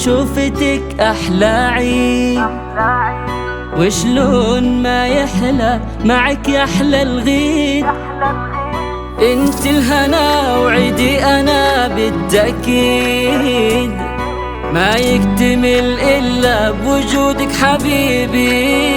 وشوفتك أحلى عيد، وشلون ما يحلى معك يحلى الغيد. انت الهنا وعيدي انا بالتأكيد، ما يكتمل الا بوجودك حبيبي.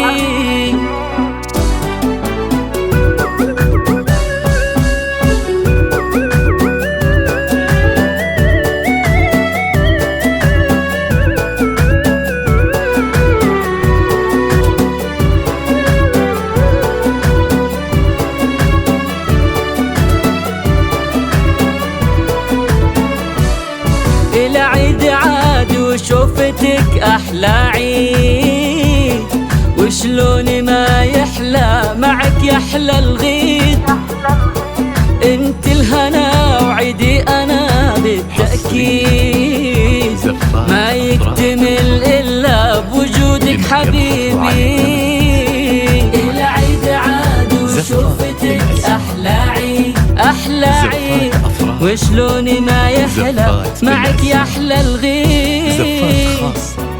العيد عاد وشوفتك أحلى عيد، وشلون ما يحلى معك يحلى الغيد. انت الهنا وعيدي أنا بالتأكيد، ما يكتمل إلا بوجودك حبيبي. العيد عاد وشوفتك أحلى عيد، أحلى عيد، وشلون ما يحلى معك يحلى الغيد.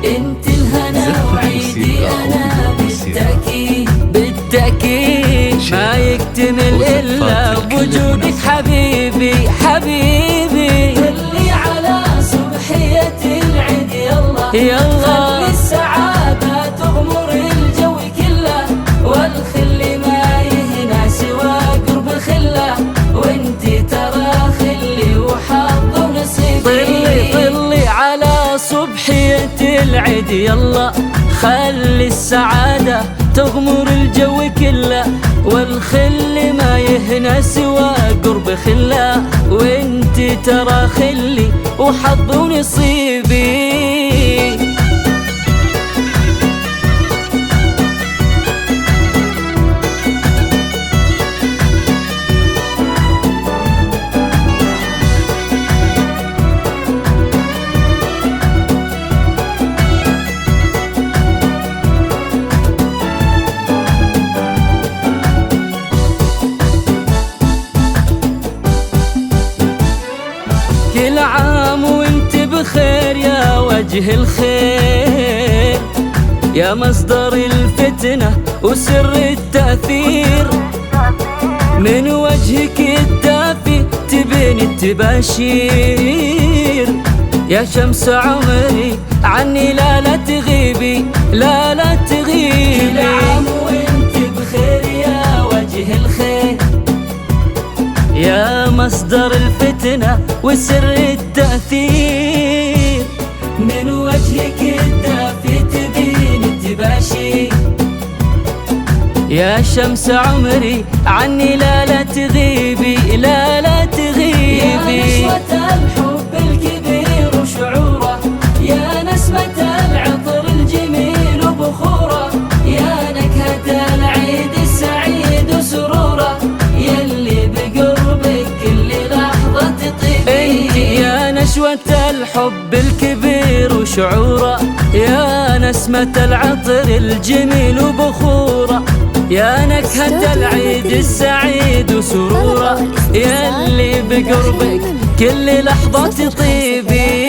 انت الهنا وعيدي انا بالتأكيد، بالتأكيد ما يكتمل الا بوجودك حبيبي حبيبي. اللي على صبحية العيد يلا يلا خلي السعادة تغمر الجو كله، والخل ما يهنى سوى قرب الخله، وانتي ترى خلي وحظ ونصيبي. طلي على صبحية العيد يلا خلي السعادة تغمر الجو كله، والخل ما يهنى سوى قرب خله، وانتي ترى خلي وحظ ونصيبي. كل عام وانت بخير يا وجه الخير، يا مصدر الفتنة وسر التأثير، من وجهك الدافي تبين التباشير. يا شمس عمري عني لا تغيبي، لا تغيبي. كل عام وانت بخير يا وجه الخير، يا مصدر الفتنة وسر التأثير، من وجهك الدافي تبين التباشير. يا شمس عمري عني لا تغيبي، لا تغيبي. يا نشوة الحب الكبير وشعوره، يا نسمة العطر الجميل وبخوره، يا نكهة العيد السعيد وسروره، يلي بقربك كل لحظة تطيبي. انتي يا نشوة الحب الكبير وشعوره، يا نسمة العطر الجميل وبخوره، يا نكهة العيد السعيد وسروره، يلي بقربك كل لحظة تطيبي.